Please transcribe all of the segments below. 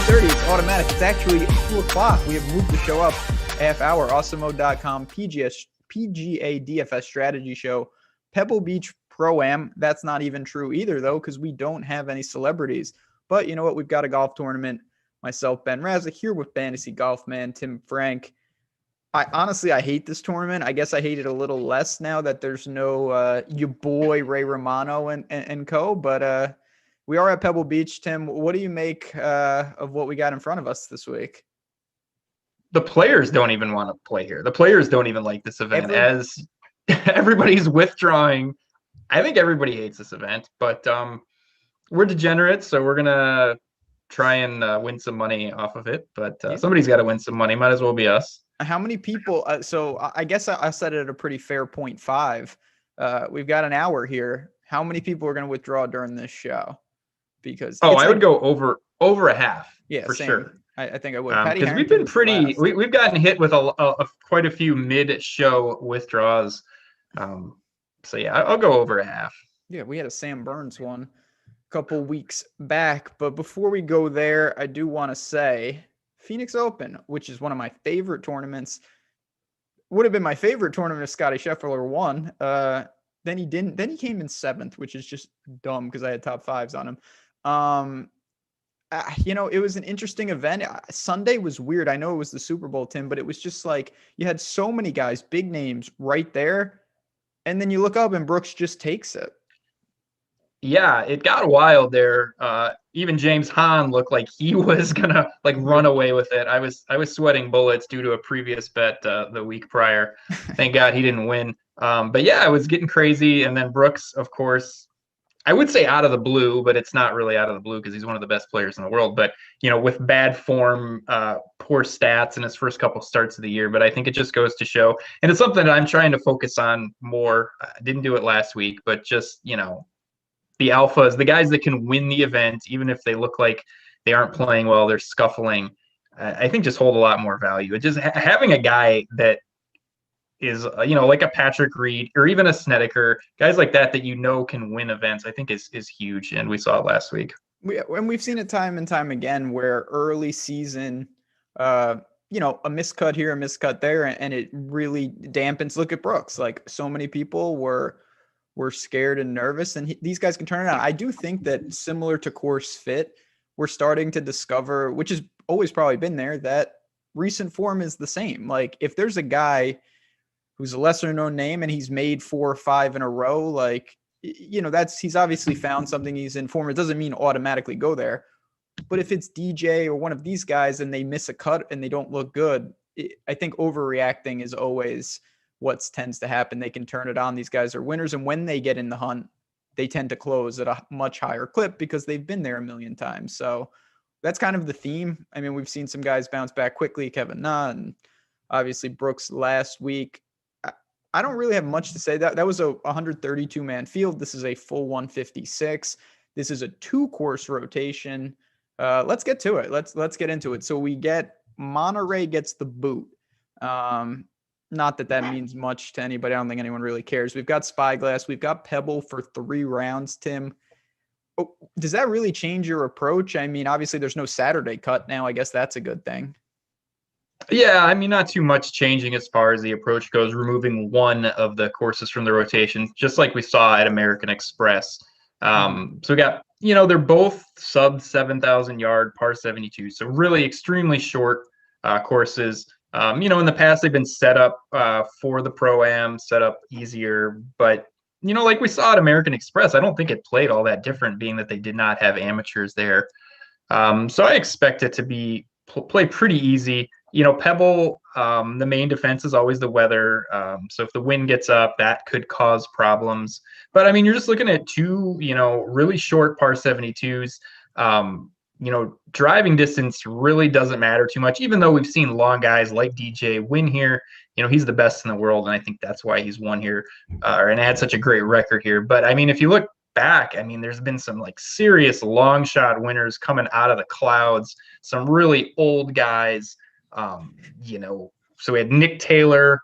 9:30. It's automatic. It's actually 2 o'clock. We have moved the show up a half hour. Awesemo.com, Pga Dfs strategy show, Pebble Beach Pro-Am. That's not even true either, though, because we don't have any celebrities. But you know what? We've got a golf tournament. Myself, Ben Raza, here with Fantasy Golf Man Tim Frank. I hate this tournament. I guess I hate it a little less now that there's no your boy Ray Romano and co. But we are at Pebble Beach. Tim, what do you make of what we got in front of us this week? The players don't even want to play here. The players don't even like this event as everybody's withdrawing. I think everybody hates this event, but we're degenerates, so we're going to try and win some money off of it. But somebody's got to win some money. Might as well be us. How many people? So I guess I set it at a pretty fair 0.5. We've got an hour here. How many people are going to withdraw during this show? Because I would go over a half. Yeah, for same. Sure. I think I would. Because we've been we've gotten hit with quite a few mid-show withdrawals. So yeah, I'll go over a half. Yeah, we had a Sam Burns one a couple weeks back. But before we go there, I do want to say Phoenix Open, which is one of my favorite tournaments, would have been my favorite tournament if Scotty Scheffler won. Then he didn't. Then he came in 7th, which is just dumb because I had top 5s on him. It was an interesting event. Sunday was weird. I know it was the Super Bowl, Tim, but it was just like you had so many guys, big names right there. And then you look up and Brooks just takes it. Yeah, it got wild there. Even James Hahn looked like he was gonna run away with it. I was sweating bullets due to a previous bet the week prior. Thank God he didn't win. But yeah, it was getting crazy. And then Brooks, of course, I would say out of the blue, but it's not really out of the blue because he's one of the best players in the world. But with bad form, poor stats in his first couple starts of the year. But I think it just goes to show, and it's something that I'm trying to focus on more. I didn't do it last week, but just the alphas, the guys that can win the event, even if they look like they aren't playing well, they're scuffling, I think just hold a lot more value. It just having a guy that is, like a Patrick Reed or even a Snedeker, guys like that can win events, I think is huge. And we saw it last week. We've seen it time and time again where early season, a miscut here, a miscut there, and it really dampens. Look at Brooks. Like so many people were scared and nervous, and these guys can turn it on. I do think that similar to course fit, we're starting to discover, which has always probably been there, that recent form is the same. Like if there's a guy who's a lesser known name and he's made 4 or 5 in a row, he's obviously found something, he's in form. It doesn't mean automatically go there. But if it's DJ or one of these guys and they miss a cut and they don't look good, I think overreacting is always what tends to happen. They can turn it on. These guys are winners. And when they get in the hunt, they tend to close at a much higher clip because they've been there a million times. So that's kind of the theme. I mean, we've seen some guys bounce back quickly, Kevin Na, and obviously Brooks last week. I don't really have much to say. That was a 132-man field. This is a full 156. This is a 2-course rotation. Let's get to it. Let's get into it. So we get Monterey gets the boot. Not that means much to anybody. I don't think anyone really cares. We've got Spyglass. We've got Pebble for 3 rounds, Tim. Oh, does that really change your approach? I mean, obviously there's no Saturday cut now. I guess that's a good thing. Yeah, I mean, not too much changing as far as the approach goes, removing one of the courses from the rotation, just like we saw at American Express. So we got, they're both sub 7,000 yard par 72. So really extremely short courses. In the past, they've been set up for the Pro-Am, set up easier. But, like we saw at American Express, I don't think it played all that different, being that they did not have amateurs there. So I expect it to play pretty easy. Pebble, the main defense is always the weather. So if the wind gets up, that could cause problems. But, I mean, you're just looking at 2, really short par 72s. Driving distance really doesn't matter too much, even though we've seen long guys like DJ win here. He's the best in the world, and I think that's why he's won here and had such a great record here. But, I mean, if you look back, I mean, there's been some serious long shot winners coming out of the clouds, some really old guys. So we had Nick Taylor,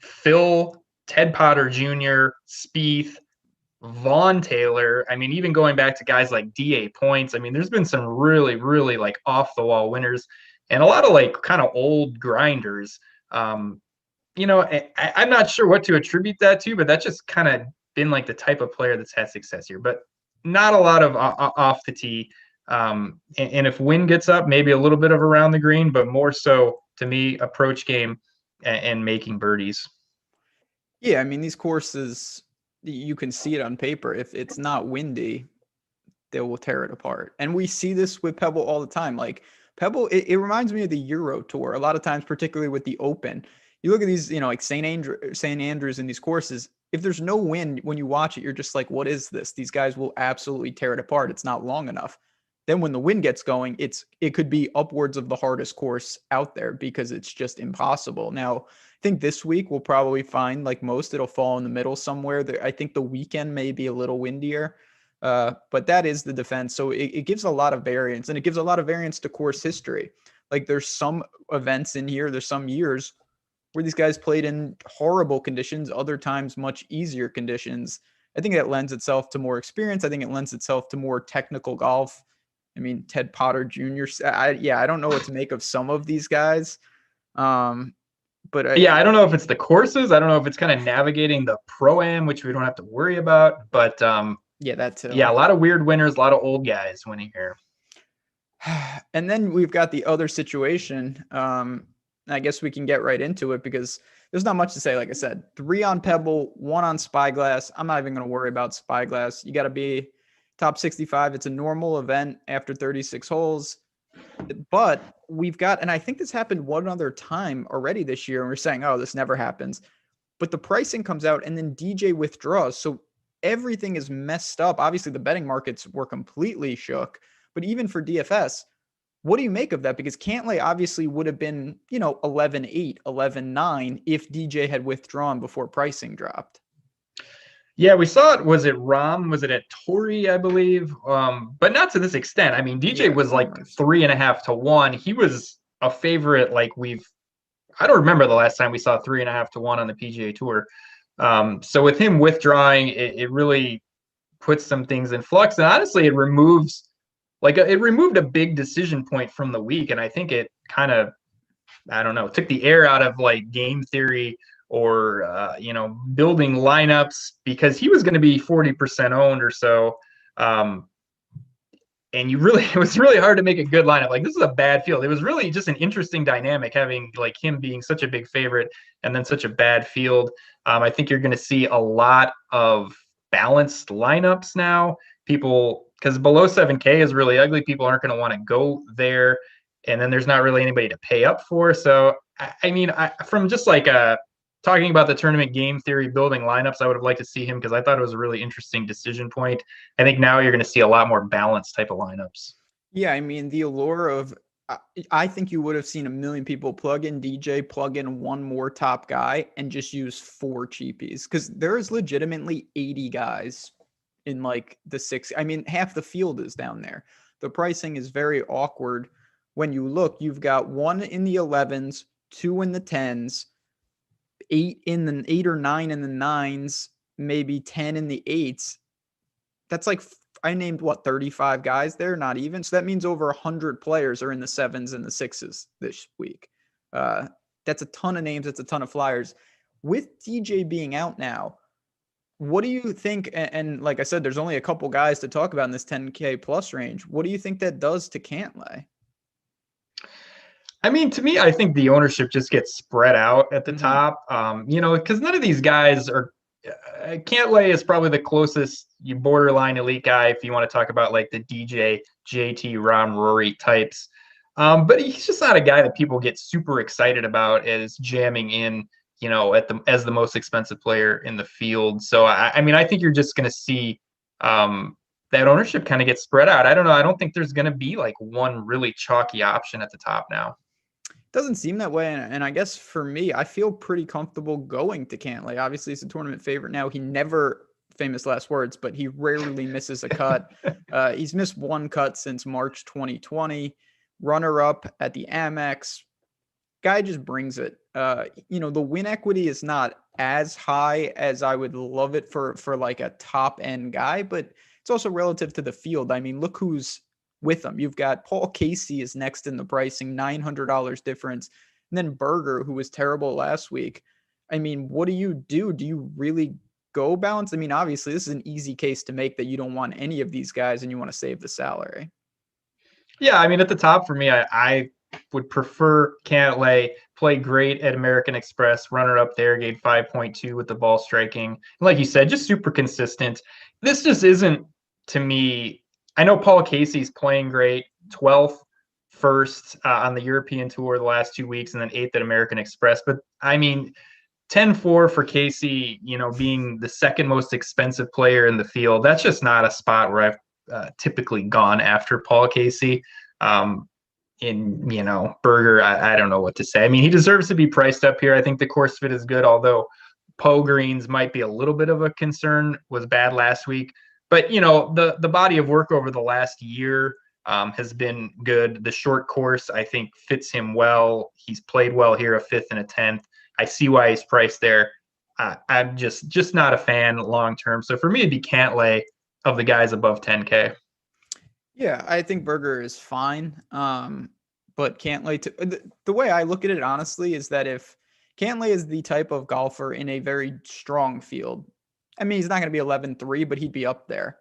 Phil, Ted Potter Jr., Spieth, Vaughn Taylor. I mean, even going back to guys like DA Points. I mean, there's been some really, really like off the wall winners and a lot of like kind of old grinders. Um, I'm not sure what to attribute that to, but that's just kind of been like the type of player that's had success here. But not a lot of off the tee. And if wind gets up, maybe a little bit of around the green, but more so to me, approach game and making birdies. Yeah, I mean, these courses, you can see it on paper. If it's not windy, they will tear it apart. And we see this with Pebble all the time. Like Pebble, it reminds me of the Euro Tour. A lot of times, particularly with the Open, you look at these, like St. Andrews in these courses. If there's no wind when you watch it, you're just like, what is this? These guys will absolutely tear it apart. It's not long enough. Then when the wind gets going, it could be upwards of the hardest course out there because it's just impossible. Now, I think this week we'll probably find, like most, it'll fall in the middle somewhere. I think the weekend may be a little windier. But that is the defense. So it gives a lot of variance, and it gives a lot of variance to course history. Like there's some events in here, there's some years where these guys played in horrible conditions, other times much easier conditions. I think that lends itself to more experience. I think it lends itself to more technical golf. I mean, Ted Potter Jr. I don't know what to make of some of these guys. But I don't know if it's the courses. I don't know if it's kind of navigating the Pro-Am, which we don't have to worry about. But yeah, that too. Yeah, a lot of weird winners, a lot of old guys winning here. And then we've got the other situation. I guess we can get right into it because there's not much to say. Like I said, 3 on Pebble, 1 on Spyglass. I'm not even going to worry about Spyglass. You got to be top 65. It's a normal event after 36 holes. But we've got, and I think this happened one other time already this year, and we're saying, oh, this never happens. But the pricing comes out and then DJ withdraws. So everything is messed up. Obviously, the betting markets were completely shook. But even for DFS, what do you make of that? Because Cantlay obviously would have been, 11-8, 11-9 if DJ had withdrawn before pricing dropped. Yeah, we saw it. Was it Rom? Was it at Torrey, I believe? But not to this extent. I mean, DJ was like 3.5 to 1. He was a favorite. I don't remember the last time we saw 3.5 to 1 on the PGA Tour. So with him withdrawing, it really puts some things in flux. And honestly, it removed a big decision point from the week. And I think it kind of, I don't know, took the air out of like game theory or, building lineups because he was going to be 40% owned or so. And it was really hard to make a good lineup. Like, this is a bad field. It was really just an interesting dynamic having like him being such a big favorite and then such a bad field. I think you're going to see a lot of balanced lineups now. Because below 7K is really ugly. People aren't going to want to go there. And then there's not really anybody to pay up for. So, from just like talking about the tournament game theory, building lineups, I would have liked to see him because I thought it was a really interesting decision point. I think now you're going to see a lot more balanced type of lineups. Yeah, I mean, the allure of, I think you would have seen a million people plug in DJ, plug in one more top guy, and just use 4 cheapies because there is legitimately 80 guys in like the 6. I mean, half the field is down there. The pricing is very awkward. When you look, you've got 1 in the 11s, 2 in the 10s, 8 or 9 in the 9s, maybe 10 in the 8s. That's like, I named 35 guys there, not even. So that means over 100 players are in the 7s and the 6s this week. That's a ton of names. That's a ton of flyers. With DJ being out now, what do you think? And like I said, there's only a couple guys to talk about in this 10K plus range. What do you think that does to Cantlay? I mean, to me, I think the ownership just gets spread out at the top, because none of these guys are. Cantlay is probably the closest borderline elite guy if you want to talk about like the DJ, JT, Ron, Rory types. But he's just not a guy that people get super excited about as jamming in, as the most expensive player in the field. So, I think you're just going to see that ownership kind of get spread out. I don't know. I don't think there's going to be like one really chalky option at the top now. Doesn't seem that way. And I guess for me, I feel pretty comfortable going to Cantlay. Obviously, he's a tournament favorite now. He never, famous last words, but he rarely misses a cut. He's missed 1 cut since March 2020. Runner-up at the Amex. Guy just brings it. The win equity is not as high as I would love it for like a top end guy, but it's also relative to the field. I mean, look who's with them. You've got Paul Casey is next in the pricing, $900 difference. And then Berger, who was terrible last week. I mean, what do you do? Do you really go balance? I mean, obviously, this is an easy case to make that you don't want any of these guys and you want to save the salary. Yeah, I mean, at the top for me, I would prefer Cantlay, play great at American Express, runner up there, gave 5.2 with the ball striking. And like you said, just super consistent. This just isn't, to me, I know Paul Casey's playing great, 12th, first on the European Tour the last 2 weeks, and then 8th at American Express. But I mean, 10-4 for Casey, being the second most expensive player in the field, that's just not a spot where I've typically gone after Paul Casey. Berger, I don't know what to say. I mean, he deserves to be priced up here. I think the course fit is good, although Poe greens might be a little bit of a concern, was bad last week. But, the body of work over the last year has been good. The short course, I think, fits him well. He's played well here, a 5th and a 10th. I see why he's priced there. I'm just not a fan long term. So for me, it'd be Cantlay of the guys above 10K. Yeah, I think Berger is fine. But Cantlay, the way I look at it, honestly, is that if Cantlay is the type of golfer in a very strong field, I mean, he's not going to be 11-3, but he'd be up there.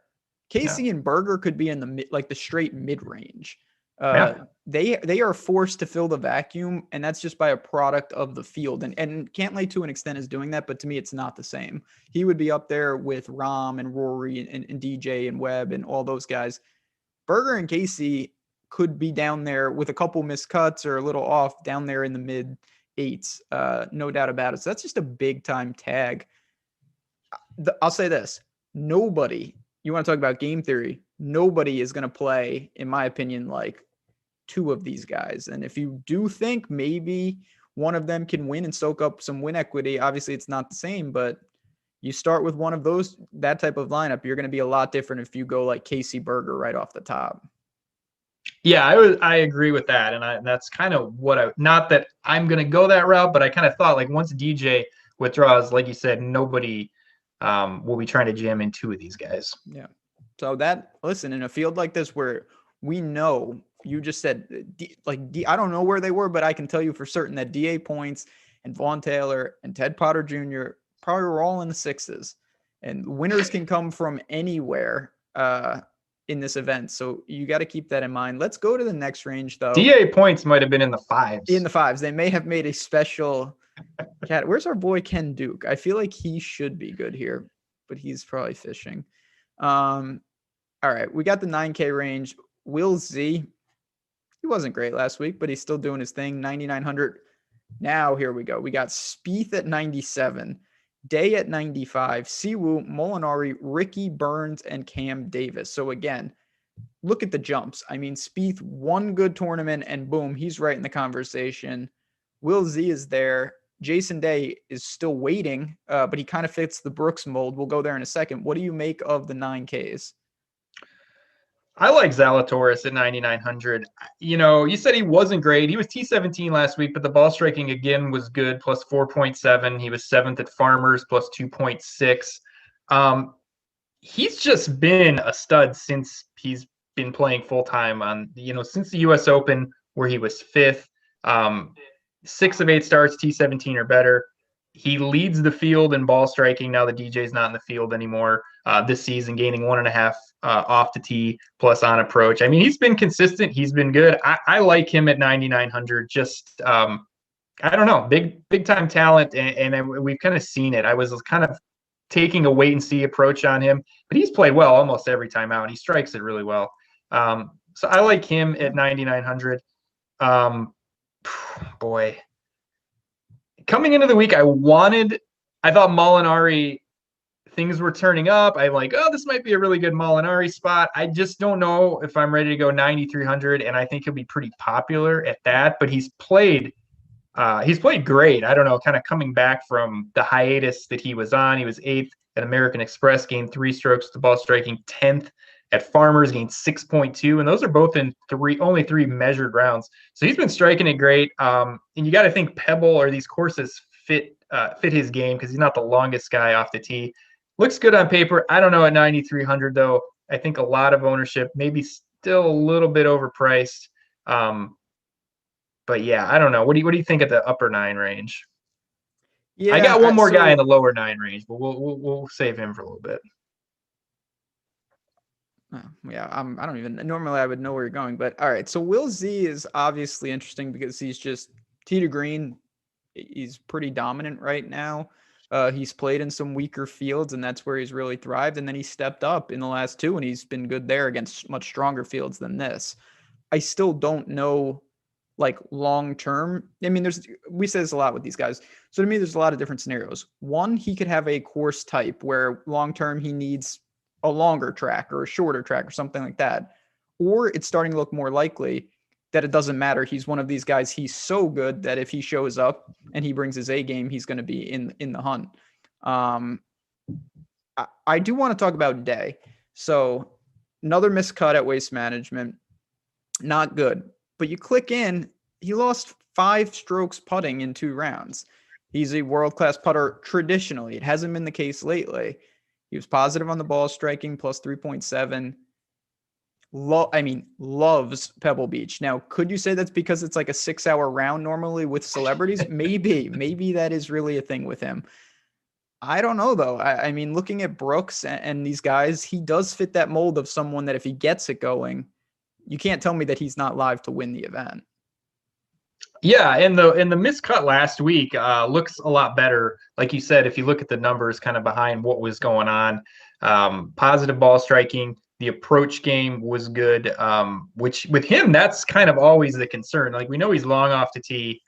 Casey and Berger could be in the straight mid-range. They are forced to fill the vacuum, and that's just by a product of the field. And Cantlay, to an extent, is doing that, but to me, it's not the same. He would be up there with Rahm and Rory and DJ and Webb and all those guys. Berger and Casey could be down there with a couple missed cuts or a little off down there in the mid 8s, no doubt about it. So that's just a big time tag. I'll say this. Nobody, you want to talk about game theory, nobody is going to play, in my opinion, like 2 of these guys. And if you do think maybe one of them can win and soak up some win equity, obviously it's not the same, but you start with one of those, that type of lineup, you're going to be a lot different if you go like Casey Berger right off the top. Yeah, I agree with that. And that's kind of what not that I'm going to go that route, but I kind of thought like once DJ withdraws, like you said, nobody will be trying to jam in 2 of these guys. Yeah. So listen, in a field like this where we know, you just said, I don't know where they were, but I can tell you for certain that DA Points and Vaughn Taylor and Ted Potter Jr. probably were all in the 6s. And winners can come from anywhere in this event. So you got to keep that in mind. Let's go to the next range, though. DA Points might have been in the 5s. In the 5s. They may have made a special cat. Where's our boy Ken Duke? I feel like he should be good here, but he's probably fishing. All right. We got the 9K range. Will Z. He wasn't great last week, but he's still doing his thing. 9,900. Now here we go. We got Spieth at 97. Day at 95, Siwoo, Molinari, Ricky Burns, and Cam Davis. So again, look at the jumps. I mean, Spieth, one good tournament, and boom, he's right in the conversation. Will Z is there. Jason Day is still waiting, but he kind of fits the Brooks mold. We'll go there in a second. What do you make of the 9Ks? I like Zalatoris at 9,900. You said he wasn't great. He was T17 last week, but the ball striking again was good, plus 4.7. He was 7th at Farmers, plus 2.6. He's just been a stud since he's been playing full-time on, since the U.S. Open, where he was 5th. 6 of 8 starts, T17 or better. He leads the field in ball striking. Now the DJ's not in the field anymore this season, gaining 1.5 off the tee plus on approach. I mean, he's been consistent. He's been good. I like him at 9,900. Just, I don't know, big time talent. And we've kind of seen it. I was kind of taking a wait and see approach on him, but he's played well almost every time out. He strikes it really well. So I like him at 9,900. Boy. Coming into the week, I thought Molinari, things were turning up. I'm like, this might be a really good Molinari spot. I just don't know if I'm ready to go 9,300, and I think he'll be pretty popular at that. But he's played great. I don't know, kind of coming back from the hiatus that he was on. He was 8th at American Express, gained 3 strokes to ball striking, 10th at Farmers, gained 6.2, and those are both in only 3 measured rounds. So he's been striking it great. And you got to think Pebble or these courses fit fit his game because he's not the longest guy off the tee. Looks good on paper. I don't know at 9,300 though. I think a lot of ownership, maybe still a little bit overpriced. But yeah, I don't know. What do you think at the upper 9 range? Yeah, I got one more guy in the lower 9 range, but we'll save him for a little bit. Yeah, I don't even normally I would know where you're going, but all right. So Will Z is obviously interesting because he's just tee to green. He's pretty dominant right now. He's played in some weaker fields, and that's where he's really thrived. And then he stepped up in the last 2, and he's been good there against much stronger fields than this. I still don't know, like long term. I mean, we say this a lot with these guys. So to me, there's a lot of different scenarios. One, he could have a course type where long term he needs a longer track or a shorter track or something like that. Or it's starting to look more likely that it doesn't matter. He's one of these guys. He's so good that if he shows up and he brings his A game, he's going to be in the hunt. I do want to talk about Day. So another miscut at Waste Management. Not good. But you click in, he lost 5 strokes putting in 2 rounds. He's a world-class putter traditionally. It hasn't been the case lately. He was positive on the ball striking, plus 3.7. Loves Pebble Beach. Now, could you say that's because it's like a 6-hour round normally with celebrities? Maybe that is really a thing with him. I don't know, though. I mean, looking at Brooks and these guys, he does fit that mold of someone that if he gets it going, you can't tell me that he's not live to win the event. Yeah, and the miscut last week looks a lot better. Like you said, if you look at the numbers kind of behind what was going on, positive ball striking, the approach game was good, which with him, that's kind of always the concern. Like we know he's long off the tee.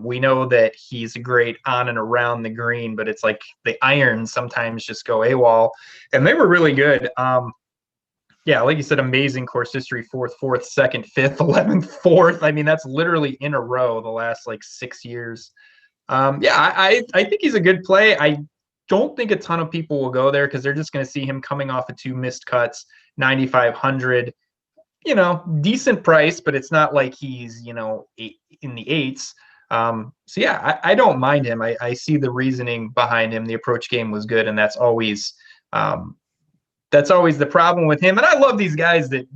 We know that he's great on and around the green, but it's like the irons sometimes just go AWOL, and they were really good. Yeah, like you said, amazing course history, 4th, 2nd, 5th, 11th, 4th. I mean, that's literally in a row the last like 6 years. I think he's a good play. I don't think a ton of people will go there because they're just going to see him coming off of 2 missed cuts, 9,500, decent price, but it's not like he's, in the 8s. I don't mind him. I see the reasoning behind him. The approach game was good, and that's always the problem with him. And I love these guys that,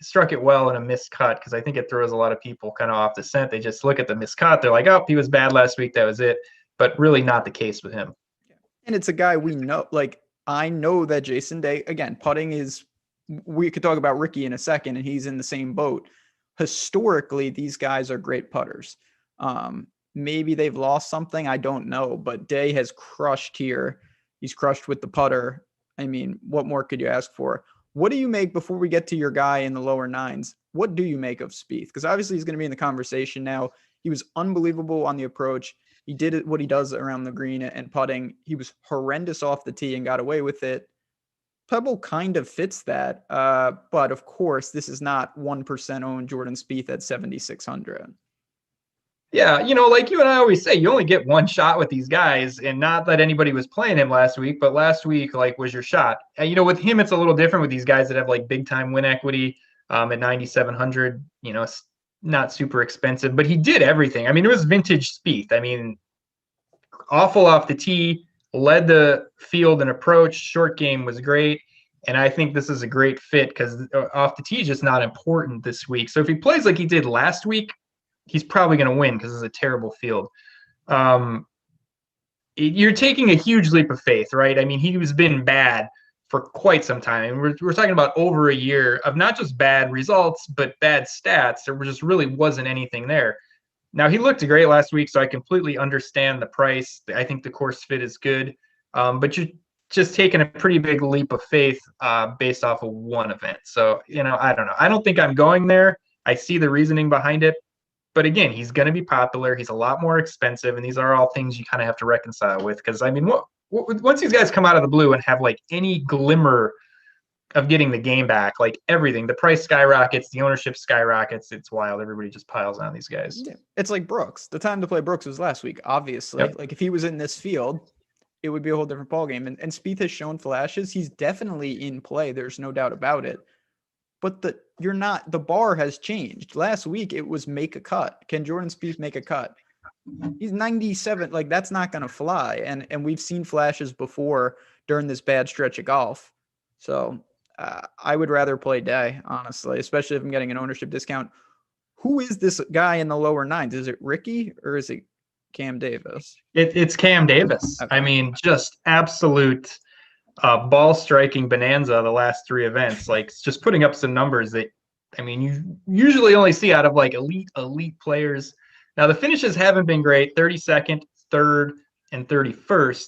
struck it well in a missed cut because I think it throws a lot of people kind of off the scent. They just look at the missed cut. They're like, oh, he was bad last week. That was it. But really not the case with him. And it's a guy we know. Like, I know that Jason Day, again, putting is, we could talk about Ricky in a second, and he's in the same boat. Historically, these guys are great putters. Maybe they've lost something. I don't know. But Day has crushed here. He's crushed with the putter. I mean, what more could you ask for? What do you make, before we get to your guy in the lower 9s, what do you make of Spieth? Because obviously he's going to be in the conversation now. He was unbelievable on the approach. He did what he does around the green and putting. He was horrendous off the tee and got away with it. Pebble kind of fits that. But of course, this is not 1% owned Jordan Spieth at 7,600. Yeah, like you and I always say, you only get one shot with these guys, and not that anybody was playing him last week, but last week, was your shot. With him, it's a little different with these guys that have big time win equity at 9,700. It's not super expensive, but he did everything. I mean, it was vintage Spieth. I mean, awful off the tee, led the field and approach. Short game was great. And I think this is a great fit because off the tee is just not important this week. So if he plays like he did last week, he's probably going to win because it's a terrible field. You're taking a huge leap of faith, right? I mean, he's been bad for quite some time. And we're talking about over a year of not just bad results, but bad stats. There just really wasn't anything there. Now, he looked great last week, so I completely understand the price. I think the course fit is good. But you're just taking a pretty big leap of faith based off of one event. So, I don't know. I don't think I'm going there. I see the reasoning behind it. But again, he's going to be popular. He's a lot more expensive, and these are all things you kind of have to reconcile with. Because I mean, once these guys come out of the blue and have any glimmer of getting the game back, everything, the price skyrockets, the ownership skyrockets. It's wild. Everybody just piles on these guys. Yeah. It's like Brooks. The time to play Brooks was last week. Obviously, Yep. if he was in this field, it would be a whole different ballgame. And Spieth has shown flashes. He's definitely in play. There's no doubt about it. But the bar has changed. Last week it was make a cut. Can Jordan Spieth make a cut? He's 97. Like, that's not going to fly. And we've seen flashes before during this bad stretch of golf. So I would rather play day, honestly, especially if I'm getting an ownership discount. Who is this guy in the lower nines? Is it Ricky or is it Cam Davis? It's Cam Davis. Okay. I mean, just absolute ball striking bonanza the last three events. Like, just putting up some numbers that, I mean, you usually only see out of like elite players. Now, the finishes haven't been great, 32nd, 3rd, and 31st.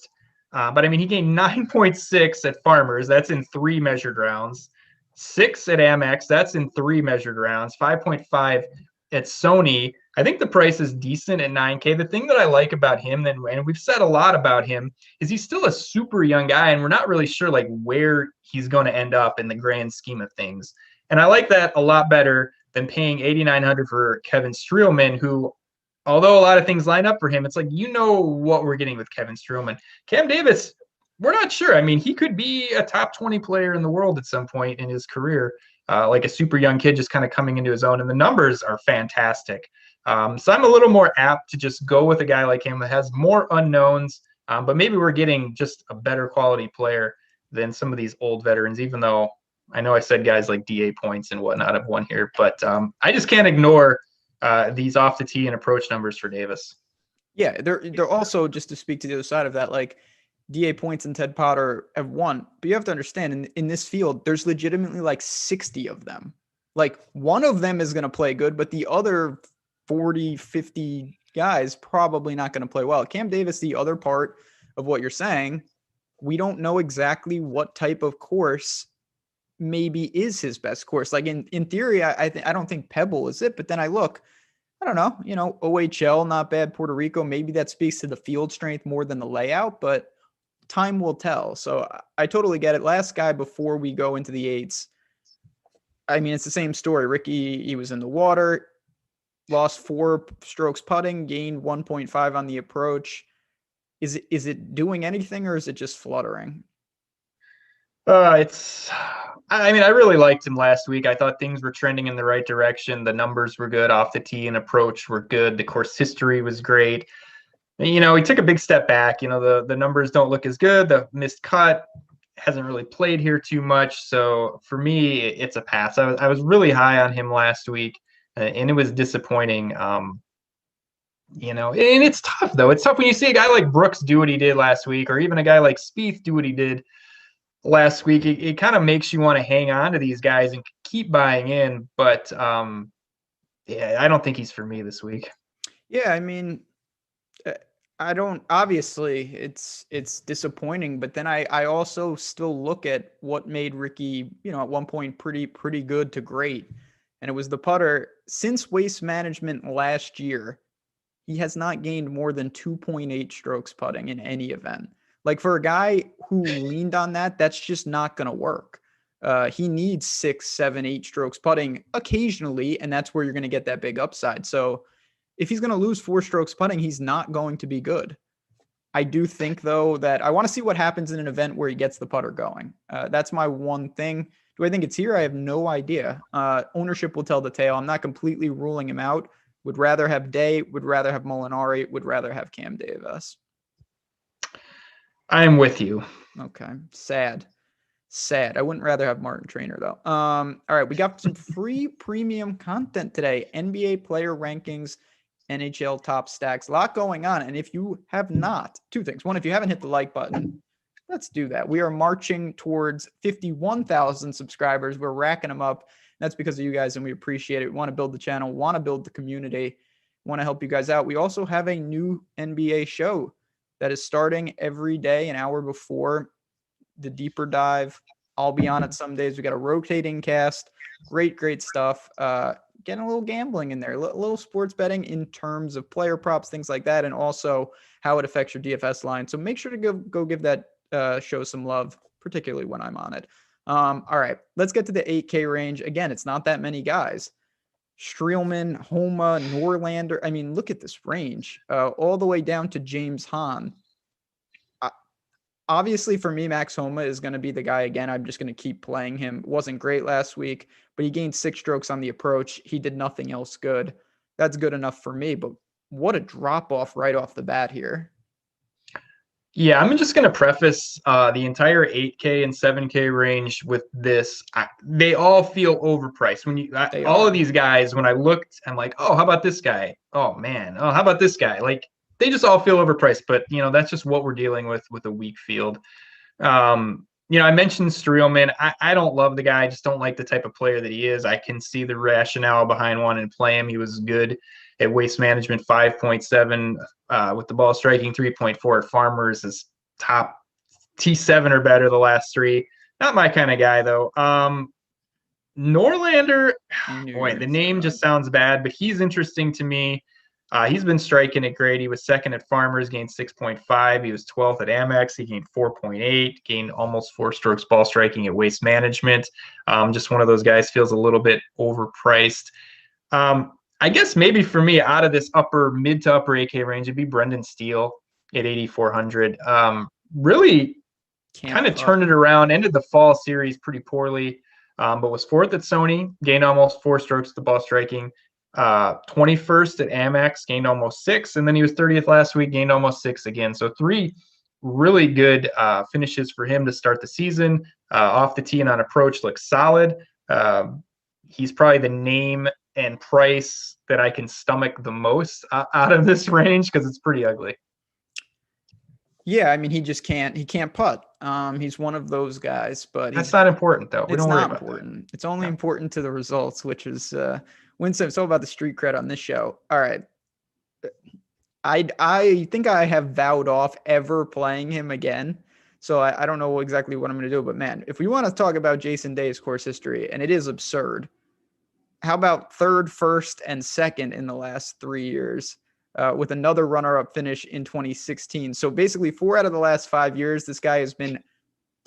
But I mean, he gained 9.6 at Farmers. That's in 3 measured rounds. 6 at Amex. That's in 3 measured rounds. 5.5 at Sony. I think the price is decent at 9K. The thing that I like about him, then, and we've said a lot about him, is he's still a super young guy, and we're not really sure like where he's going to end up in the grand scheme of things. And I like that a lot better than paying $8,900 for Kevin Streelman, who, although a lot of things line up for him, it's like, you know what we're getting with Kevin Streelman. Cam Davis, we're not sure. I mean, he could be a top 20 player in the world at some point in his career, like a super young kid just kind of coming into his own, and the numbers are fantastic. So I'm a little more apt to just go with a guy like him that has more unknowns, but maybe we're getting just a better quality player than some of these old veterans, even though I know I said guys like DA points and whatnot have won here, but I just can't ignore these off the tee and approach numbers for Davis. Yeah, they're also, just to speak to the other side of that, like DA points and Ted Potter have won, but you have to understand in this field, there's legitimately like 60 of them. Like, one of them is going to play good, but the other 40, 50 guys probably not going to play well. Cam Davis, the other part of what you're saying, we don't know exactly what type of course maybe is his best course. Like, in theory, I don't think Pebble is it, but then I look, I don't know, OHL, not bad. Puerto Rico, maybe that speaks to the field strength more than the layout, but time will tell. So I totally get it. Last guy before we go into the eights, I mean, it's the same story. Ricky, he was in the water, lost 4 strokes putting, gained 1.5 on the approach. Is it doing anything, or is it just fluttering? I mean, I really liked him last week. I thought things were trending in the right direction. The numbers were good off the tee and approach were good. The course history was great. He took a big step back. The numbers don't look as good. The missed cut hasn't really played here too much. So for me, it's a pass. I was really high on him last week, and it was disappointing. And it's tough, though. It's tough when you see a guy like Brooks do what he did last week, or even a guy like Spieth do what he did last week. It kind of makes you want to hang on to these guys and keep buying in. But yeah, I don't think he's for me this week. Yeah, I mean, I don't, obviously it's disappointing, but then I also still look at what made Ricky, at one point pretty good to great. And it was the putter. Since Waste Management last year, he has not gained more than 2.8 strokes putting in any event. Like, for a guy who leaned on that, that's just not going to work. He needs 6, 7, 8 strokes putting occasionally, and that's where you're going to get that big upside. So if he's going to lose 4 strokes putting, he's not going to be good. I do think, though, that I want to see what happens in an event where he gets the putter going. That's my one thing. Do I think it's here? I have no idea. Ownership will tell the tale. I'm not completely ruling him out. Would rather have Day, would rather have Molinari, would rather have Cam Davis. I am with you. Okay. Sad. I wouldn't rather have Martin Trainer, though. All right. We got some free premium content today. NBA player rankings, NHL top stacks, a lot going on. And if you have not, 2 things. One, if you haven't hit the like button, let's do that. We are marching towards 51,000 subscribers. We're racking them up. That's because of you guys, and we appreciate it. We want to build the channel, want to build the community, want to help you guys out. We also have a new NBA show that is starting every day, an hour before the deeper dive. I'll be on it some days. We got a rotating cast. Great stuff. Getting a little gambling in there, a little sports betting in terms of player props, things like that, and also how it affects your DFS line. So make sure to go give that show some love, particularly when I'm on it. All right, let's get to the 8K range. Again, it's not that many guys. Streelman, Homa, Norlander. I mean, look at this range, all the way down to James Hahn. Obviously, for me, Max Homa is going to be the guy again. I'm just going to keep playing him. Wasn't great last week, but he gained 6 strokes on the approach. He did nothing else good. That's good enough for me. But what a drop off right off the bat here. Yeah, I'm just going to preface the entire 8K and 7K range with this. They all feel overpriced. All of these guys, when I looked, I'm like, oh, how about this guy? Oh, man. Oh, how about this guy? Like, they just all feel overpriced. But, that's just what we're dealing with a weak field. I mentioned Streelman. I don't love the guy. I just don't like the type of player that he is. I can see the rationale behind wanting to play him. He was good at Waste Management, 5.7 with the ball striking, 3.4 at Farmers, is top T7 or better the last three. Not my kind of guy, though. Norlander, boy, the name just sounds bad, but he's interesting to me. He's been striking it great. He was second at Farmers, gained 6.5. He was 12th at Amex. He gained 4.8, gained almost 4 strokes ball striking at Waste Management. Just one of those guys, feels a little bit overpriced. I guess maybe for me, out of this mid to upper 8K range, it'd be Brendan Steele at 8,400. Really kind of turned it around, ended the fall series pretty poorly, but was 4th at Sony, gained almost 4 strokes at the ball striking. 21st at Amex, gained almost 6, and then he was 30th last week, gained almost 6 again. So 3 really good finishes for him to start the season. Off the tee and on approach looks solid. He's probably the name and price that I can stomach the most out of this range because it's pretty ugly. Yeah, I mean, he can't putt. He's one of those guys, but that's not important though. It's not important. It's only important to the results, which is Winston. It's all about the street cred on this show. All right. I think I have vowed off ever playing him again. So I don't know exactly what I'm going to do, but man, if we want to talk about Jason Day's course history, and it is absurd, how about 3rd, 1st, and 2nd in the last 3 years, with another runner-up finish in 2016. So basically 4 out of the last 5 years, this guy has been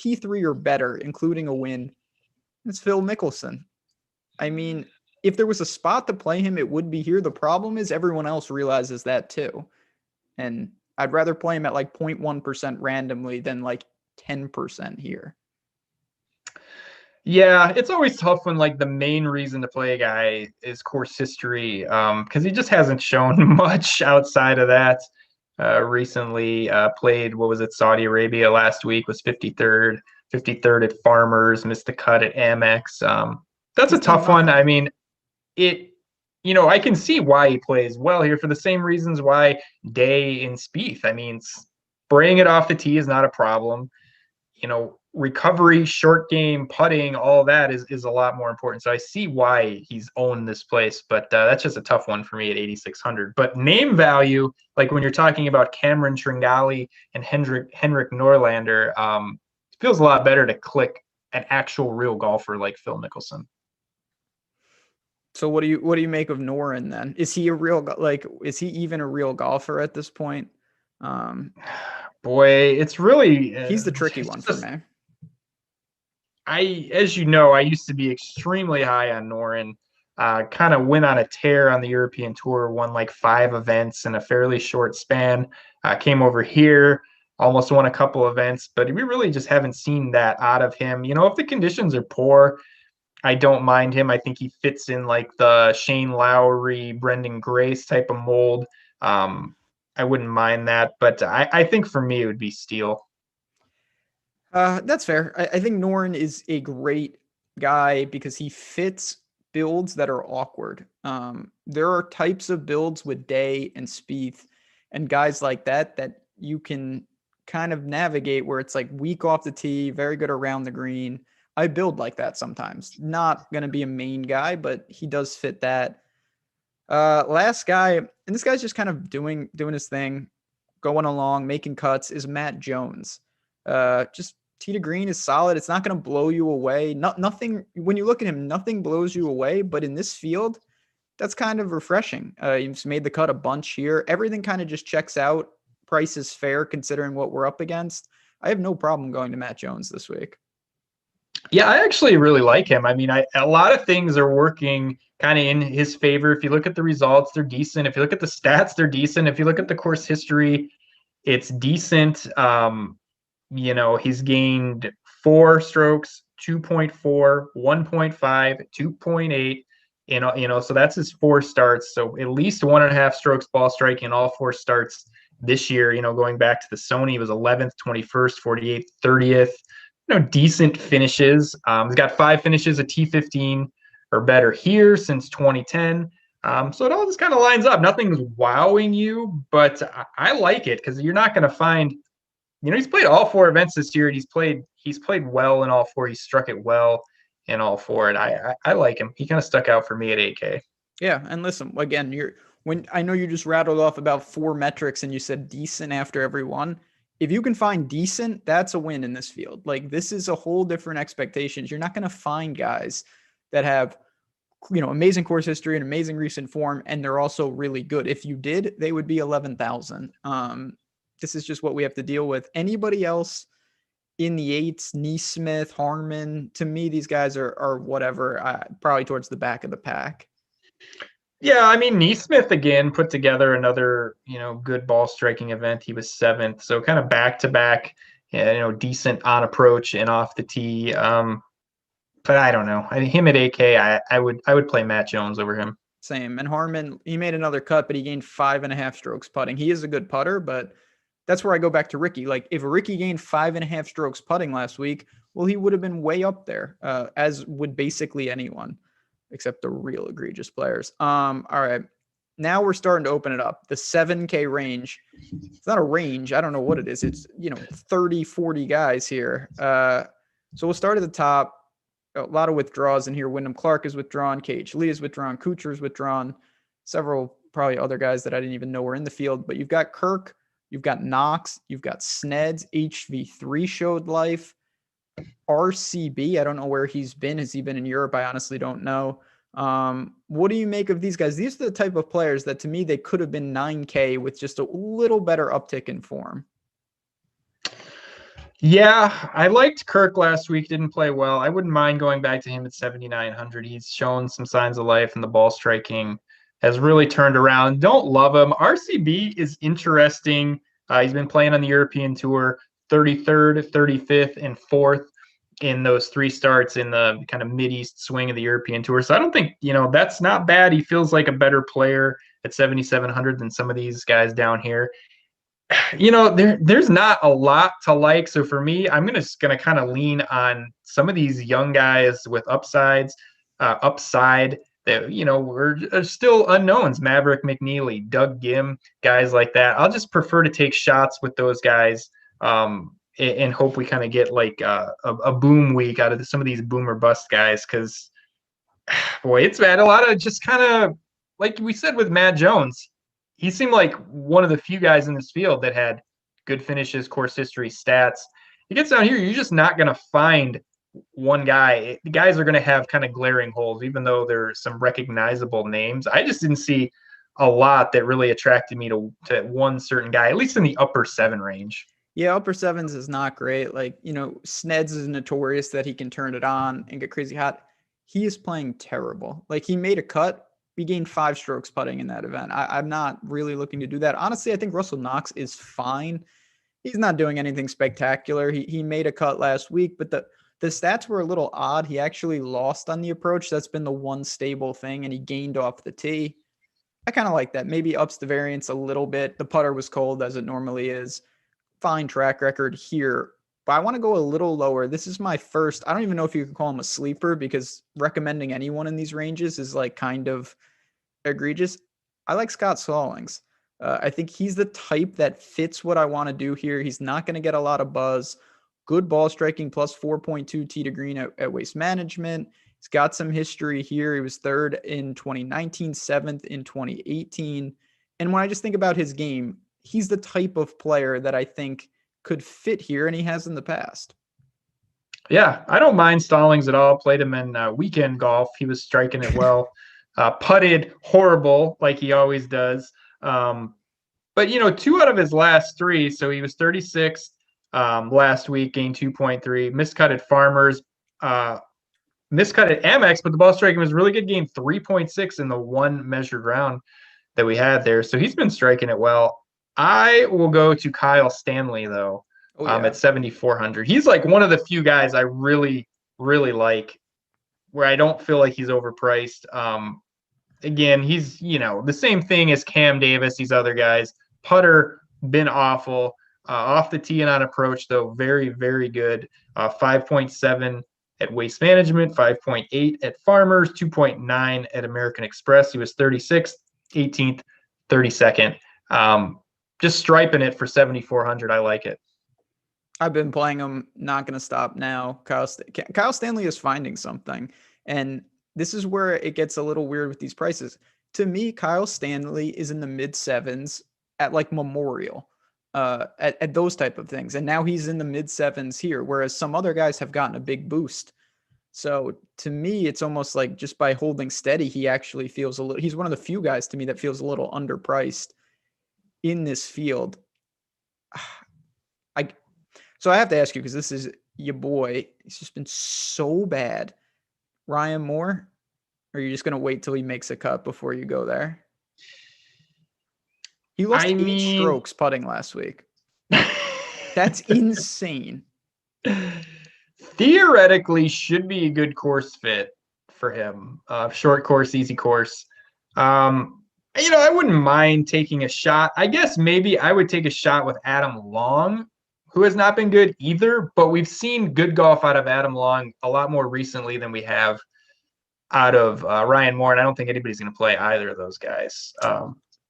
T3 or better, including a win. It's Phil Mickelson. I mean, if there was a spot to play him, it would be here. The problem is everyone else realizes that too. And I'd rather play him at like 0.1% randomly than like 10% here. Yeah, it's always tough when like the main reason to play a guy is course history, because he just hasn't shown much outside of that. Recently played, Saudi Arabia last week, was 53rd at Farmers, missed the cut at Amex. That's a tough one. I mean, I can see why he plays well here for the same reasons why Day and Spieth. I mean, spraying it off the tee is not a problem. Recovery, short game, putting, all that is a lot more important. So I see why he's owned this place, but that's just a tough one for me at 8,600. But name value, like when you're talking about Cameron Tringali and Henrik Norlander, it feels a lot better to click an actual real golfer like Phil Mickelson. So what do you make of Noren then? Is he is he even a real golfer at this point? Boy, it's really he's the tricky one for me. As you know, I used to be extremely high on Noren. Kind of went on a tear on the European Tour, won like 5 events in a fairly short span. Came over here, almost won a couple events, but we really just haven't seen that out of him. If the conditions are poor, I don't mind him. I think he fits in like the Shane Lowry, Brendan Grace type of mold. I wouldn't mind that, but I think for me it would be Steele. That's fair. I think Noren is a great guy because he fits builds that are awkward. There are types of builds with Day and Spieth and guys like that you can kind of navigate where it's like weak off the tee, very good around the green. I build like that sometimes. Not going to be a main guy, but he does fit that. Last guy, and this guy's just kind of doing his thing, going along, making cuts, is Matt Jones. Just tee to green is solid. It's not going to blow you away. Nothing, when you look at him, nothing blows you away. But in this field, that's kind of refreshing. He's made the cut a bunch here. Everything kind of just checks out. Price is fair considering what we're up against. I have no problem going to Matt Jones this week. Yeah, I actually really like him. I mean, a lot of things are working kind of in his favor. If you look at the results, they're decent. If you look at the stats, they're decent. If you look at the course history, it's decent. He's gained 4 strokes, 2.4, 1.5, 2.8, So that's his 4 starts. So at least 1.5 strokes ball striking in all 4 starts this year. Going back to the Sony, he was 11th, 21st, 48th, 30th. Decent finishes. He's got 5 finishes, a T15 or better here since 2010. So it all just kind of lines up. Nothing's wowing you, but I like it because you're not going to find. He's played all 4 events this year, and he's played well in all 4. He struck it well in all 4, and I like him. He kind of stuck out for me at 8K. Yeah, and listen, again, when I know you just rattled off about 4 metrics and you said decent after every one. If you can find decent, that's a win in this field. Like, this is a whole different expectations. You're not going to find guys that have, amazing course history and amazing recent form, and they're also really good. If you did, they would be 11,000. This is just what we have to deal with. Anybody else in the 8s, Neesmith, Harmon, to me, these guys are whatever, probably towards the back of the pack. Yeah, I mean, Neesmith again put together another, good ball striking event. He was 7th, so kind of back to back, decent on approach and off the tee. But I don't know. Him at 8K, I would play Matt Jones over him. Same. And Harmon, he made another cut, but he gained 5.5 strokes putting. He is a good putter, but that's where I go back to Ricky. Like, if Ricky gained 5.5 strokes putting last week, well, he would have been way up there, as would basically anyone, except the real egregious players. All right. Now we're starting to open it up. The 7K range. It's not a range. I don't know what it is. It's, 30, 40 guys here. So we'll start at the top. A lot of withdrawals in here. Wyndham Clark is withdrawn. KH Lee is withdrawn. Kuchar is withdrawn. Several probably other guys that I didn't even know were in the field. But you've got Kirk. You've got Knox. You've got Sneds. HV3 showed life. RCB, I don't know where he's been. Has he been in Europe? I honestly don't know. What do you make of these guys? These are the type of players that, to me, they could have been 9K with just a little better uptick in form. Yeah, I liked Kirk last week. Didn't play well. I wouldn't mind going back to him at 7,900. He's shown some signs of life, and the ball striking has really turned around. Don't love him. RCB is interesting. He's been playing on the European Tour, 33rd, 35th, and 4th in those 3 starts in the kind of mid-east swing of the European Tour. So I don't think, that's not bad. He feels like a better player at 7,700 than some of these guys down here. There's not a lot to like. So for me, I'm just gonna kind of lean on some of these young guys with upside that are still unknowns. Maverick McNeely, Doug Gim, guys like that. I'll just prefer to take shots with those guys and hope we kind of get like a boom week out of some of these boom or bust guys. Because boy, it's bad. A lot of just kind of like we said with Matt Jones. He seemed like one of the few guys in this field that had good finishes, course history, stats. He gets down here, you're just not going to find one guy. The guys are going to have kind of glaring holes, even though there are some recognizable names. I just didn't see a lot that really attracted me to one certain guy, at least in the upper 7 range. Yeah, upper 7s is not great. Like, Sneds is notorious that he can turn it on and get crazy hot. He is playing terrible. Like, he made a cut. We gained 5 strokes putting in that event. I'm not really looking to do that. Honestly, I think Russell Knox is fine. He's not doing anything spectacular. He made a cut last week, but the stats were a little odd. He actually lost on the approach. That's been the one stable thing, and he gained off the tee. I kind of like that. Maybe ups the variance a little bit. The putter was cold, as it normally is. Fine track record here. But I want to go a little lower. This is my first. I don't even know if you could call him a sleeper, because recommending anyone in these ranges is like kind of egregious. I like Scott Stallings. I think he's the type that fits what I want to do here. He's not going to get a lot of buzz. Good ball striking, plus 4.2 tee to green at Waste Management. He's got some history here. He was 3rd in 2019, 7th in 2018. And when I just think about his game, he's the type of player that I think could fit here, and he has in the past. Yeah, I don't mind Stallings at all. Played him in weekend golf. He was striking it well. Putted horrible, like he always does. But 2 out of his last 3, so he was 36th last week, gained 2.3. Miscut at Farmers, miscut at Amex, but the ball striking was really good, gained 3.6 in the one measured round that we had there. So he's been striking it well. I will go to Kyle Stanley, though, at 7,400. He's like one of the few guys I really, really like, where I don't feel like he's overpriced. again, he's, the same thing as Cam Davis, these other guys. Putter, been awful. Off the tee and on approach, though, very, very good. 5.7 at Waste Management, 5.8 at Farmers, 2.9 at American Express. He was 36th, 18th, 32nd. Just striping it for 7,400. I like it. I've been playing him, not going to stop now. Kyle Stanley is finding something. And this is where it gets a little weird with these prices. To me, Kyle Stanley is in the mid sevens at like Memorial, at those type of things. And now he's in the mid sevens here, whereas some other guys have gotten a big boost. So to me, it's almost like just by holding steady, he actually feels he's one of the few guys to me that feels a little underpriced in this field. So I have to ask you, because this is your boy. He's just been so bad. Ryan Moore, or are you just going to wait till he makes a cut before you go there? He lost 8 strokes putting last week. That's insane. Theoretically, should be a good course fit for him. Short course, easy course. I wouldn't mind taking a shot. I guess maybe I would take a shot with Adam Long, who has not been good either, but we've seen good golf out of Adam Long a lot more recently than we have out of Ryan Moore, and I don't think anybody's going to play either of those guys.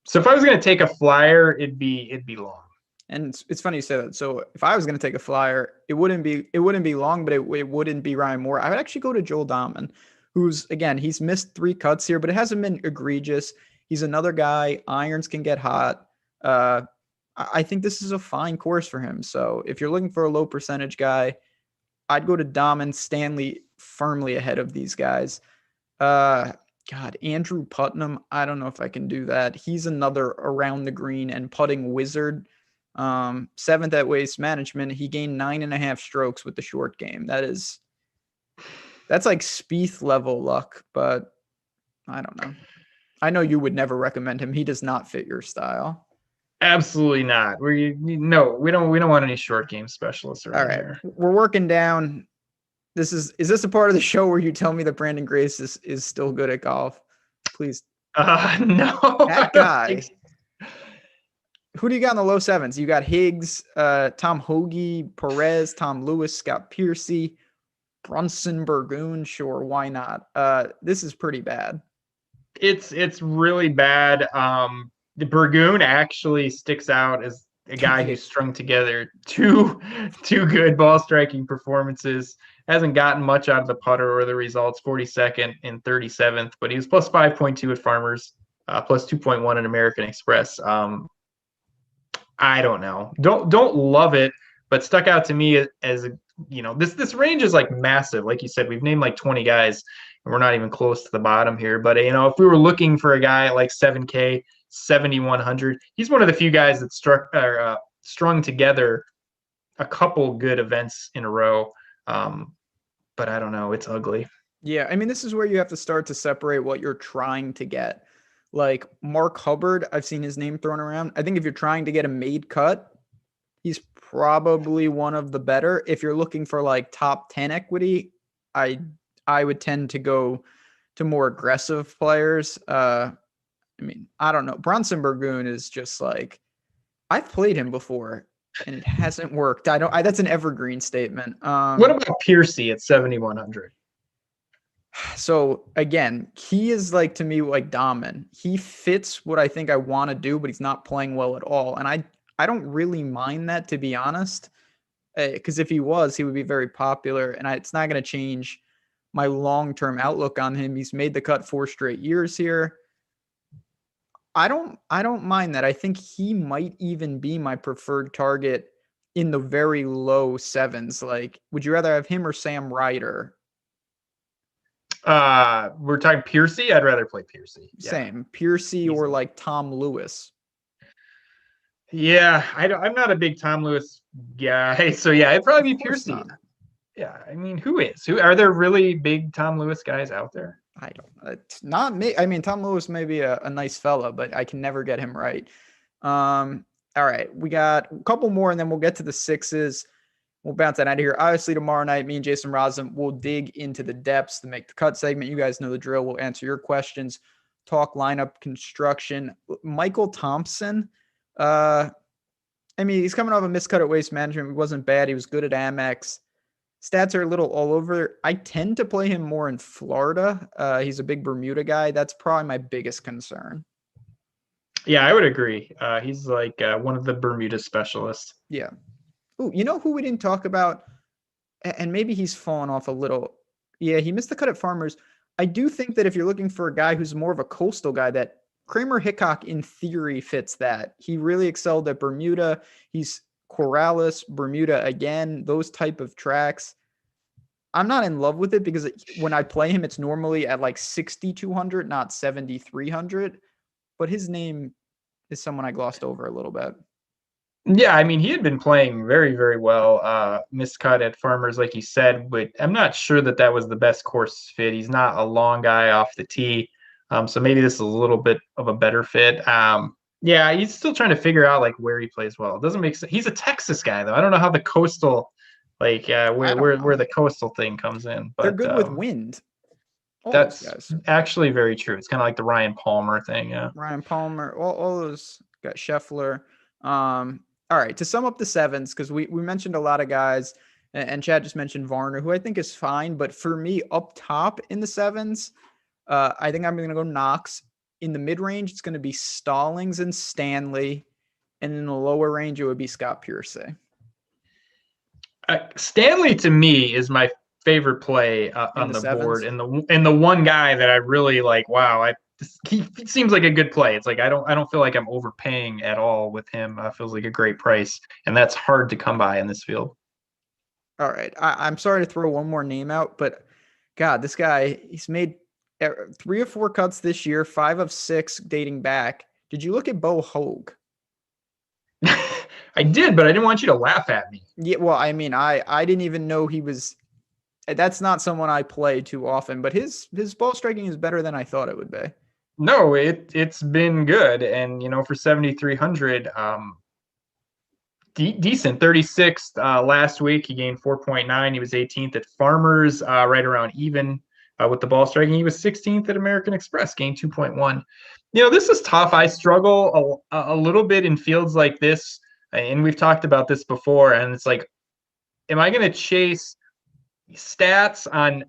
So if I was going to take a flyer, it'd be Long. And it's funny you say that. So if I was going to take a flyer, it wouldn't be Long, but it wouldn't be Ryan Moore. I would actually go to Joel Dahman, who's, again, he's missed 3 cuts here, but it hasn't been egregious. He's another guy. Irons can get hot. I think this is a fine course for him. So if you're looking for a low percentage guy, I'd go to Dahman. Stanley firmly ahead of these guys. Andrew Putnam, I don't know if I can do that. He's another around the green and putting wizard. 7th at Waste Management. He gained 9.5 strokes with the short game. That's like Spieth level luck, but I don't know. I know you would never recommend him. He does not fit your style. Absolutely not. We don't want any short game specialists around here. We're working down. Is this a part of the show where you tell me that Brandon Grace is still good at golf? Please. No. That guy. Who do you got in the low sevens? You got Higgs, Tom Hoagie, Perez, Tom Lewis, Scott Piercy, Brunson Burgoon. Sure, why not? This is pretty bad. It's really bad. The Burgoon actually sticks out as a guy who's strung together two good ball striking performances. Hasn't gotten much out of the putter or the results. 42nd and 37th, but he was plus 5.2 at Farmers, plus 2.1 at American Express. I don't know. Don't love it, but stuck out to me as this range is like massive. Like you said, we've named like 20 guys, and we're not even close to the bottom here. But if we were looking for a guy like 7K, 7,100, he's one of the few guys that strung together a couple good events in a row. But I don't know. It's ugly. Yeah, I mean, this is where you have to start to separate what you're trying to get. Like Mark Hubbard, I've seen his name thrown around. I think if you're trying to get a made cut, he's probably one of the better. If you're looking for like top 10 equity, I would tend to go to more aggressive players. I don't know. Bronson Burgoon is just like, I've played him before and it hasn't worked. That's an evergreen statement. What about Piercy at 7,100? So again, he is like, to me, like Dahman. He fits what I think I want to do, but he's not playing well at all. And I don't really mind that, to be honest, because if he was, he would be very popular, and it's not going to change my long-term outlook on him. He's made the cut 4 straight years here. I don't mind that. I think he might even be my preferred target in the very low sevens. Like, would you rather have him or Sam Ryder? We're talking Piercy. I'd rather play Piercy. Yeah. Same Piercy or like Tom Lewis. Yeah, I'm not a big Tom Lewis guy, so yeah, it'd probably be Piercy. Yeah, I mean, who are there really big Tom Lewis guys out there? I don't. It's not me. I mean, Tom Lewis may be a nice fella, but I can never get him right. All right, we got a couple more, and then we'll get to the sixes. We'll bounce that out of here. Obviously, tomorrow night, me and Jason Rasa will dig into the depths to make the cut segment. You guys know the drill. We'll answer your questions talk lineup construction. Michael Thompson, I mean, he's coming off a miscut at Waste Management. He wasn't bad. He was good at Amex. Stats are a little all over. I tend to play him more in Florida. He's a big Bermuda guy. That's probably my biggest concern. Yeah, I would agree. He's like one of the Bermuda specialists. Yeah. Ooh, you know who we didn't talk about? And maybe he's fallen off a little. Yeah, he missed the cut at Farmers. I do think that if you're looking for a guy who's more of a coastal guy, that Kramer Hickok in theory fits that. He really excelled at Bermuda. He's Corrales, Bermuda again, those type of tracks. I'm not in love with it because when I play him, it's normally at like 6,200, not 7,300. But his name is someone I glossed over a little bit. Yeah, I mean, he had been playing very, very well. Miscut at Farmers, like you said, but I'm not sure that was the best course fit. He's not a long guy off the tee, so maybe this is a little bit of a better fit. Yeah, he's still trying to figure out like where he plays well. It doesn't make sense. He's a Texas guy though. I don't know how the coastal, like where the coastal thing comes in. But they're good with wind. That's actually very true. It's kind of like the Ryan Palmer thing. Yeah, Ryan Palmer, all those got Scheffler. All right, to sum up the sevens, because we mentioned a lot of guys, and Chad just mentioned Varner, who I think is fine. But for me, up top in the sevens, I think I'm going to go Knox. In the mid-range, it's going to be Stallings and Stanley. And in the lower range, it would be Scott Piercy. Stanley, to me, is my favorite play on the board. And the one guy that I really like, wow, he seems like a good play. It's like I don't feel like I'm overpaying at all with him. Feels like a great price, and that's hard to come by in this field. All right, I'm sorry to throw one more name out, but God, this guy, he's made 3 or 4 cuts this year, 5 of 6 dating back. Did you look at Bo Hoag? I did, but I didn't want you to laugh at me. Yeah, well, I mean, I didn't even know he was. That's not someone I play too often, but his ball striking is better than I thought it would be. No, it's been good, and for 7,300, decent. 36th last week. He gained 4.9. He was 18th at Farmers, right around even with the ball striking. He was 16th at American Express, gained 2.1. This is tough. I struggle a little bit in fields like this, and we've talked about this before. And it's like, am I going to chase stats on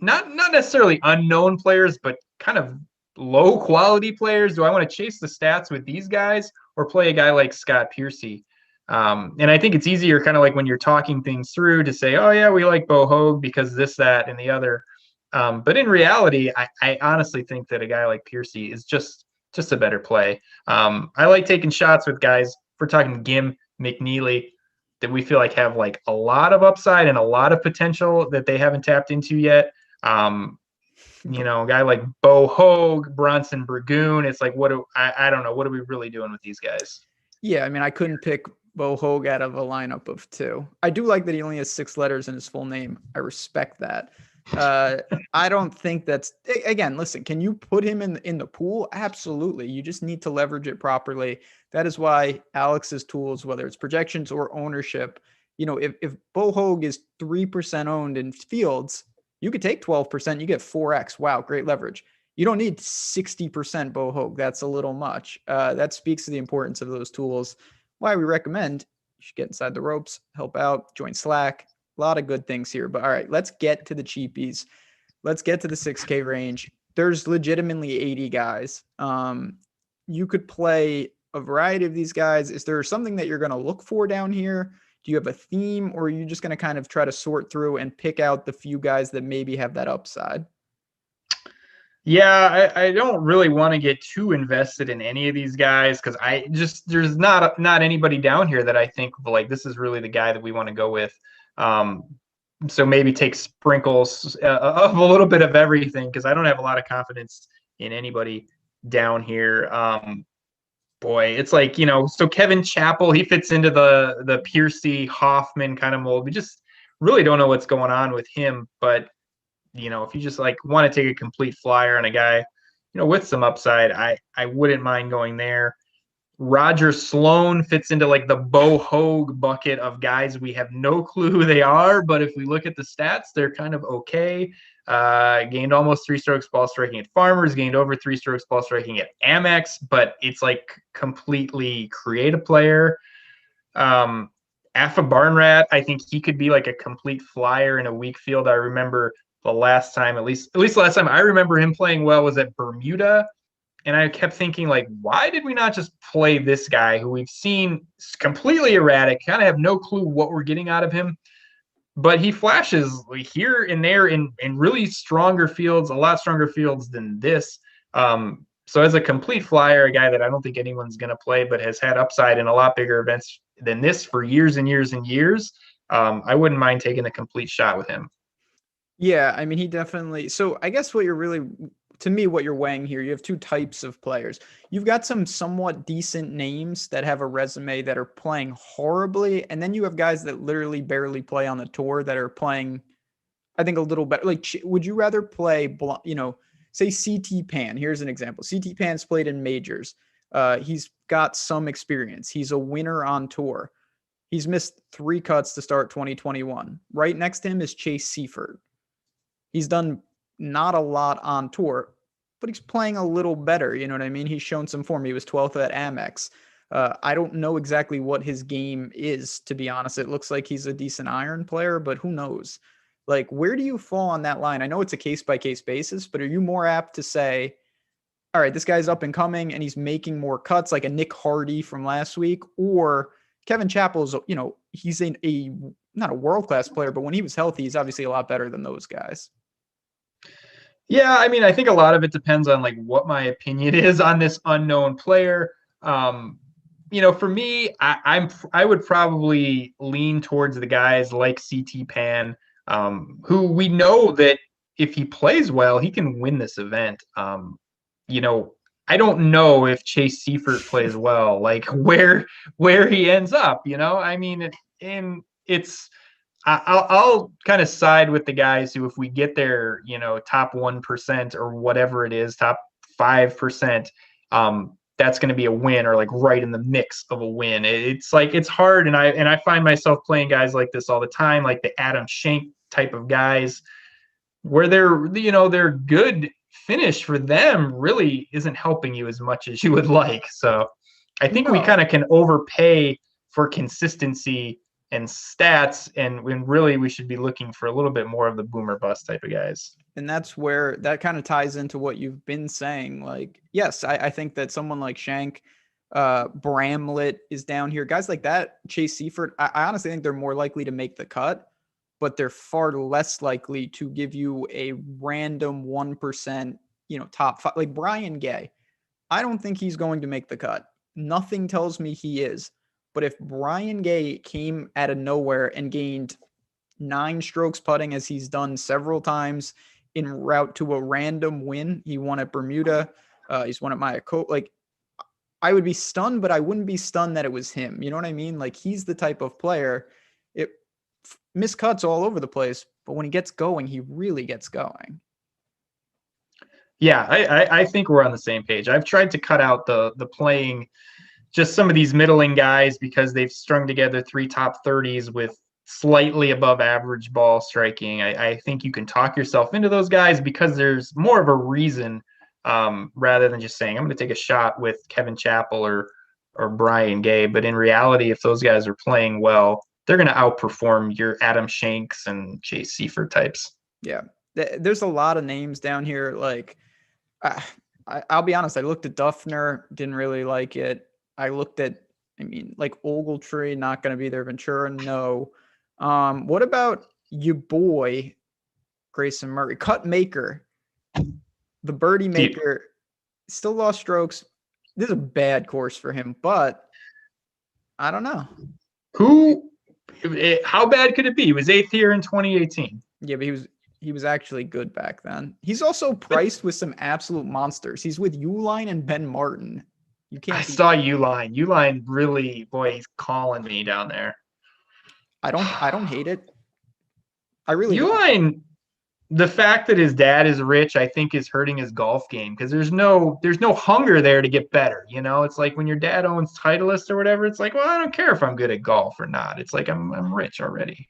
not necessarily unknown players, but kind of low quality players? Do I want to chase the stats with these guys or play a guy like Scott Piercy? And I think it's easier kind of like when you're talking things through to say, oh yeah, we like Bo Hoag because this, that, and the other. But in reality, I honestly think that a guy like Piercy is just a better play. I like taking shots with guys. If we're talking Gim, McNeely, that we feel like have like a lot of upside and a lot of potential that they haven't tapped into yet. A guy like Bo Hoag, Bronson Burgoon. It's like, I don't know. What are we really doing with these guys? Yeah, I mean, I couldn't pick Bo Hoag out of a lineup of 2. I do like that he only has 6 letters in his full name. I respect that. I don't think that's, again, listen, can you put him in the pool? Absolutely. You just need to leverage it properly. That is why Alex's tools, whether it's projections or ownership, if Bo Hoag is 3% owned in fields, you could take 12%, you get 4x. Wow, great leverage. You don't need 60% Bo Hoag. That's a little much. That speaks to the importance of those tools. Why we recommend you should get inside the ropes, help out, join Slack. A lot of good things here. But all right, let's get to the cheapies. Let's get to the 6K range. There's legitimately 80 guys. You could play a variety of these guys. Is there something that you're going to look for down here? Do you have a theme, or are you just going to kind of try to sort through and pick out the few guys that maybe have that upside? Yeah, I don't really want to get too invested in any of these guys because there's not anybody down here that I think like this is really the guy that we want to go with. So maybe take sprinkles of a little bit of everything because I don't have a lot of confidence in anybody down here. Boy, it's like, so Kevin Chappell, he fits into the Piercy Hoffman kind of mold. We just really don't know what's going on with him. But, if you just like want to take a complete flyer on a guy, with some upside, I wouldn't mind going there. Roger Sloan fits into like the Bo Hogue bucket of guys we have no clue who they are, but if we look at the stats, they're kind of okay. Gained almost 3 strokes ball striking at Farmers, gained over 3 strokes ball striking at Amex, but it's like completely creative player. Afa Barnrat, I think he could be like a complete flyer in a weak field. I remember the last time, at least last time I remember him playing well was at Bermuda. And I kept thinking, like, why did we not just play this guy who we've seen completely erratic, kind of have no clue what we're getting out of him, but he flashes here and there in really stronger fields, a lot stronger fields than this. So as a complete flyer, a guy that I don't think anyone's going to play, but has had upside in a lot bigger events than this for years and years and years, I wouldn't mind taking a complete shot with him. Yeah, I mean, he definitely. So I guess what you're really, to me, what you're weighing here, you have two types of players. You've got some somewhat decent names that have a resume that are playing horribly, and then you have guys that literally barely play on the tour that are playing, I think, a little better. Like, would you rather play, say CT Pan? Here's an example. CT Pan's played in majors. He's got some experience. He's a winner on tour. He's missed 3 cuts to start 2021. Right next to him is Chase Seifert. He's done not a lot on tour, but he's playing a little better. You know what I mean? He's shown some form. He was 12th at Amex. I don't know exactly what his game is, to be honest. It looks like he's a decent iron player, but who knows? Like, where do you fall on that line? I know it's a case-by-case basis, but are you more apt to say, all right, this guy's up and coming and he's making more cuts, like a Nick Hardy from last week, or Kevin Chappell's, he's not a world-class player, but when he was healthy, he's obviously a lot better than those guys. Yeah, I mean, I think a lot of it depends on like what my opinion is on this unknown player. For me, I would probably lean towards the guys like CT Pan, who we know that if he plays well, he can win this event. I don't know if Chase Seifert plays well, like where he ends up. I mean, I'll kind of side with the guys who, if we get their, top 1% or whatever it is, top 5%, that's going to be a win, or like right in the mix of a win. It's like, it's hard. And I find myself playing guys like this all the time, like the Adam Schenk type of guys, where their good finish for them really isn't helping you as much as you would like. So I think we kind of can overpay for consistency and stats, and when really we should be looking for a little bit more of the boomer bust type of guys. And that's where that kind of ties into what you've been saying. Like, yes, I think that someone like Schenk, Bramlett is down here. Guys like that, Chase Seifert, I honestly think they're more likely to make the cut, but they're far less likely to give you a random 1%, top 5. Like Brian Gay, I don't think he's going to make the cut. Nothing tells me he is. But if Brian Gay came out of nowhere and gained 9 strokes putting, as he's done several times en route to a random win, he won at Bermuda, he's won at Mayakoba, like, I would be stunned, but I wouldn't be stunned that it was him. You know what I mean? Like, he's the type of player, it miscuts all over the place, but when he gets going, he really gets going. Yeah, I think we're on the same page. I've tried to cut out the playing just some of these middling guys because they've strung together 3 top 30s with slightly above average ball striking. I think you can talk yourself into those guys because there's more of a reason, rather than just saying, I'm going to take a shot with Kevin Chappell or Brian Gay. But in reality, if those guys are playing well, they're going to outperform your Adam Shanks and Chase Seifert types. Yeah. There's a lot of names down here. Like, I'll be honest, I looked at Duffner, didn't really like it. I looked at, like Ogletree, not going to be there. Ventura, no. What about your boy, Grayson Murray? Cut maker, the birdie maker, still lost strokes. This is a bad course for him, but I don't know. How bad could it be? He was 8th here in 2018. Yeah, but he was actually good back then. He's also priced with some absolute monsters. He's with Uline and Ben Martin. I saw Uline. Uline really, boy, he's calling me down there. I don't hate it. I really Uline. the fact that his dad is rich, I think, is hurting his golf game because there's no hunger there to get better. It's like when your dad owns Titleist or whatever. It's like, well, I don't care if I'm good at golf or not. It's like I'm rich already.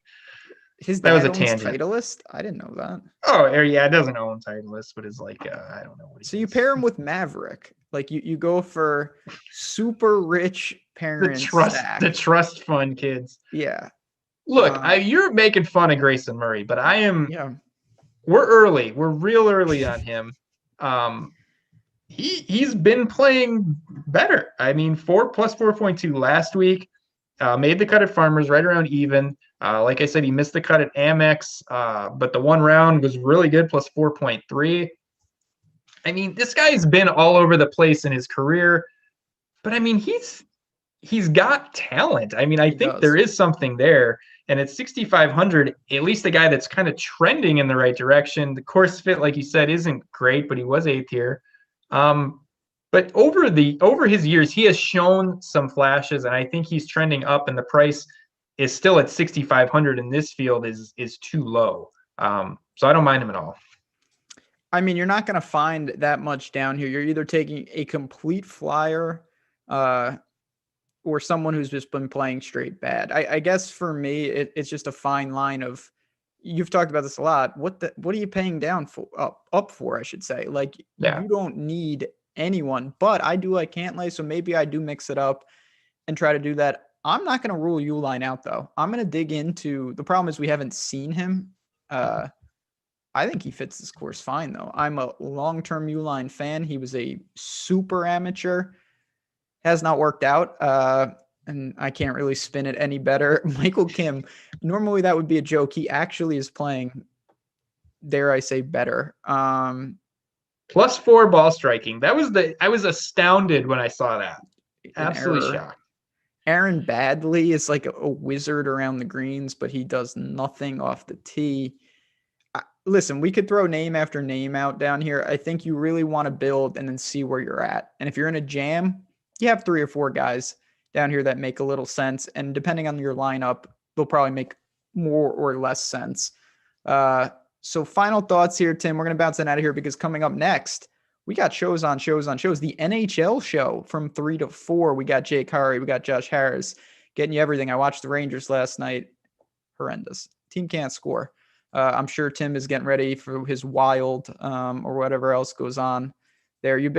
His That was dad a owns tangent. Titleist? I didn't know that. Oh, yeah, it doesn't own Titleist, but it's like I don't know what. So you pair him with Maverick. Like you go for super rich parents. The trust fund kids. Yeah. Look, you're making fun of Grayson Murray, but I am. Yeah. We're early. We're real early on him. He's been playing better. I mean, 4 plus 4.2 last week. Made the cut at Farmers right around even. Like I said, he missed the cut at Amex, but the one round was really good, plus 4.3. I mean, this guy's been all over the place in his career, but I mean, he's got talent. I mean, I think there is something there. And at 6,500, at least a guy that's kind of trending in the right direction. The course fit, like you said, isn't great, but he was 8th here. But over his years, he has shown some flashes, and I think he's trending up. And the price is still at 6,500 in this field is too low. So I don't mind him at all. I mean, you're not going to find that much down here. You're either taking a complete flyer, or someone who's just been playing straight bad. I guess for me, it's just a fine line of, you've talked about this a lot. What are you paying down for, up for, I should say. Like, you don't need anyone, but I do like Cantlay, so maybe I do mix it up and try to do that. I'm not going to rule Uline out, though. I'm going to dig into, the problem is we haven't seen him. I think he fits this course fine, though. I'm a long-term Uline fan. He was a super amateur. Has not worked out, and I can't really spin it any better. Michael Kim, normally that would be a joke. He actually is playing, dare I say, better. Plus 4 ball striking. I was astounded when I saw that. Absolutely shocked. Aaron Badley is like a wizard around the greens, but he does nothing off the tee. Listen, we could throw name after name out down here. I think you really want to build and then see where you're at. And if you're in a jam, you have 3 or 4 guys down here that make a little sense. And depending on your lineup, they'll probably make more or less sense. So final thoughts here, Tim. We're going to bounce it out of here because coming up next, we got shows on shows on shows. The NHL show from 3 to 4. We got Jake Curry. We got Josh Harris getting you everything. I watched the Rangers last night. Horrendous. Team can't score. I'm sure Tim is getting ready for his wild or whatever else goes on there. You